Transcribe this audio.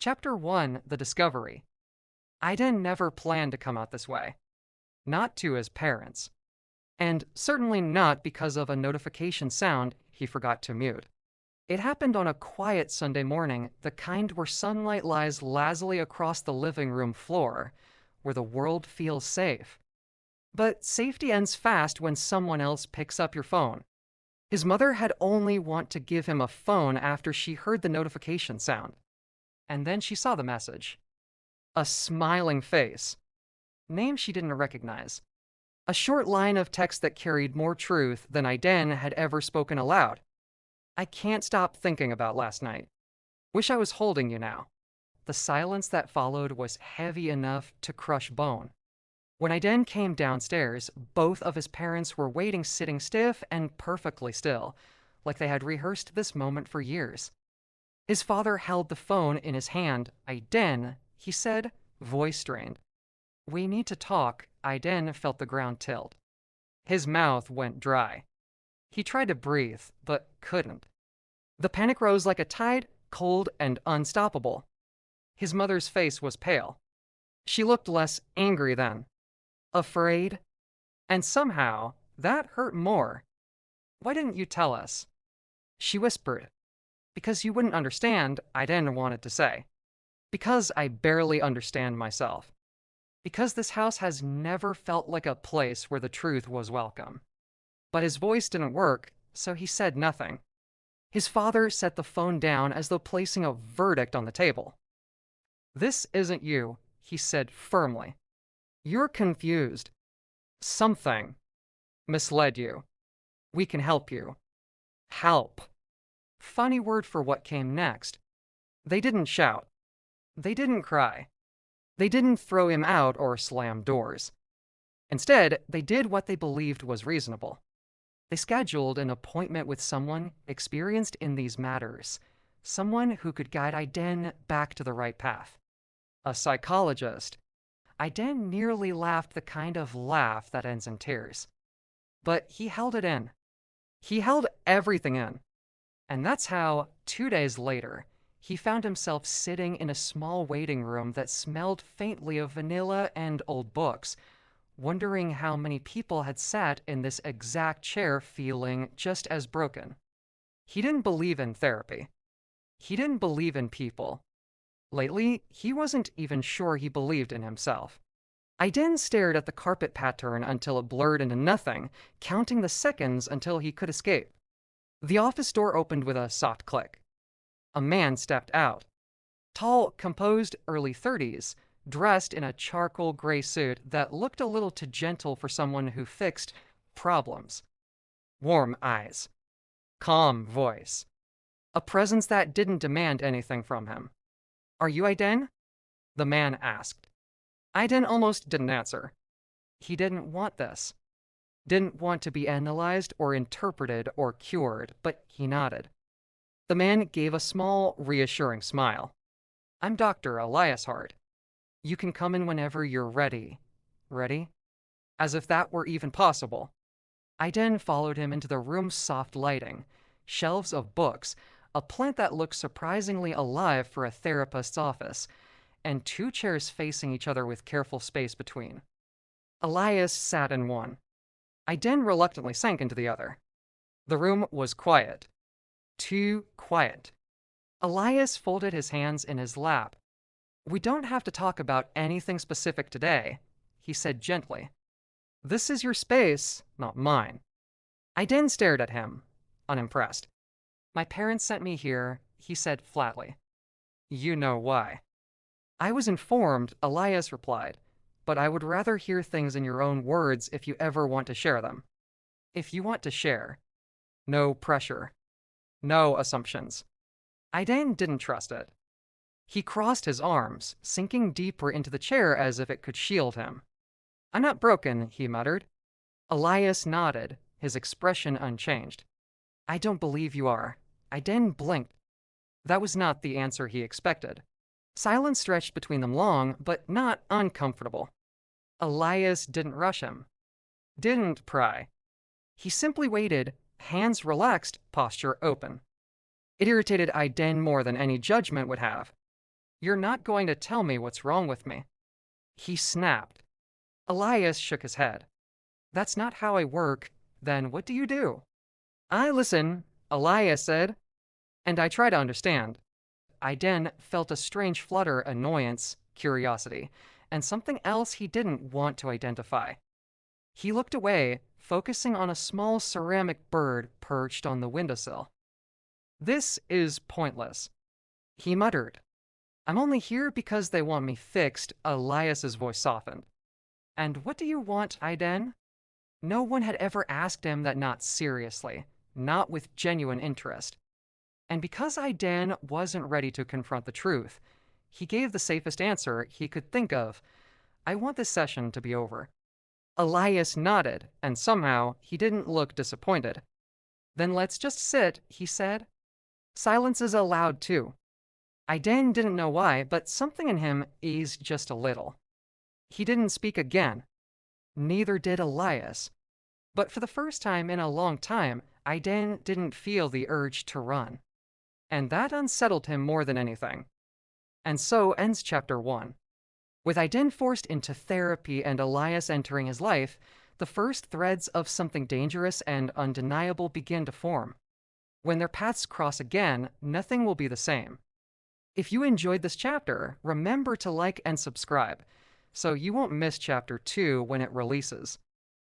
Chapter 1: The Discovery. Aiden never planned to come out this way. Not to his parents. And certainly not because of a notification sound he forgot to mute. It happened on a quiet Sunday morning, the kind where sunlight lies lazily across the living room floor, where the world feels safe. But safety ends fast when someone else picks up your phone. His mother had only want to give him a phone after she heard the notification sound. And then she saw the message. A smiling face. Name she didn't recognize. A short line of text that carried more truth than Aiden had ever spoken aloud. I can't stop thinking about last night. Wish I was holding you now. The silence that followed was heavy enough to crush bone. When Aiden came downstairs, both of his parents were waiting sitting stiff and perfectly still, like they had rehearsed this moment for years. His father held the phone in his hand. Aiden, he said, voice strained. We need to talk. Aiden felt the ground tilt. His mouth went dry. He tried to breathe, but couldn't. The panic rose like a tide, cold and unstoppable. His mother's face was pale. She looked less angry then. Afraid. And somehow, that hurt more. Why didn't you tell us? She whispered. Because you wouldn't understand, Aiden wanted to say. Because I barely understand myself. Because this house has never felt like a place where the truth was welcome. But his voice didn't work, so he said nothing. His father set the phone down as though placing a verdict on the table. This isn't you, he said firmly. You're confused. Something misled you. We can help you. Help. Funny word for what came next. They didn't shout. They didn't cry. They didn't throw him out or slam doors. Instead, they did what they believed was reasonable. They scheduled an appointment with someone experienced in these matters, someone who could guide Aiden back to the right path. A psychologist. Aiden nearly laughed the kind of laugh that ends in tears. But he held it in. He held everything in. And that's how, 2 days later, he found himself sitting in a small waiting room that smelled faintly of vanilla and old books, wondering how many people had sat in this exact chair feeling just as broken. He didn't believe in therapy. He didn't believe in people. Lately, he wasn't even sure he believed in himself. Aiden stared at the carpet pattern until it blurred into nothing, counting the seconds until he could escape. The office door opened with a soft click. A man stepped out. Tall, composed, early 30s, dressed in a charcoal gray suit that looked a little too gentle for someone who fixed problems. Warm eyes. Calm voice. A presence that didn't demand anything from him. Are you Aiden? The man asked. Aiden almost didn't answer. He didn't want this. Didn't want to be analyzed or interpreted or cured, but he nodded. The man gave a small, reassuring smile. I'm Dr. Elias. You can come in whenever you're ready. Ready? As if that were even possible. Aiden followed him into the room's soft lighting, shelves of books, a plant that looked surprisingly alive for a therapist's office, and 2 chairs facing each other with careful space between. Elias sat in one. Aiden reluctantly sank into the other. The room was quiet. Too quiet. Elias folded his hands in his lap. We don't have to talk about anything specific today, he said gently. This is your space, not mine. Aiden stared at him, unimpressed. My parents sent me here, he said flatly. You know why. I was informed, Elias replied, but I would rather hear things in your own words if you ever want to share them. If you want to share. No pressure. No assumptions. Aiden didn't trust it. He crossed his arms, sinking deeper into the chair as if it could shield him. I'm not broken, he muttered. Elias nodded, his expression unchanged. I don't believe you are. Aiden blinked. That was not the answer he expected. Silence stretched between them long, but not uncomfortable. Elias didn't rush him. Didn't pry. He simply waited, hands relaxed, posture open. It irritated Aiden more than any judgment would have. You're not going to tell me what's wrong with me. He snapped. Elias shook his head. That's not how I work. Then what do you do? I listen, Elias said, and I try to understand. Aiden felt a strange flutter, annoyance, curiosity, and something else he didn't want to identify. He looked away, focusing on a small ceramic bird perched on the windowsill. This is pointless, he muttered. I'm only here because they want me fixed, Elias's voice softened. And what do you want, Aiden? No one had ever asked him that, not seriously, not with genuine interest. And because Aiden wasn't ready to confront the truth, he gave the safest answer he could think of. I want this session to be over. Elias nodded, and somehow he didn't look disappointed. Then let's just sit, he said. Silence is allowed too. Aiden didn't know why, but something in him eased just a little. He didn't speak again. Neither did Elias. But for the first time in a long time, Aiden didn't feel the urge to run. And that unsettled him more than anything. And so ends Chapter 1. With Aiden forced into therapy and Elias entering his life, the first threads of something dangerous and undeniable begin to form. When their paths cross again, nothing will be the same. If you enjoyed this chapter, remember to like and subscribe, so you won't miss Chapter 2 when it releases.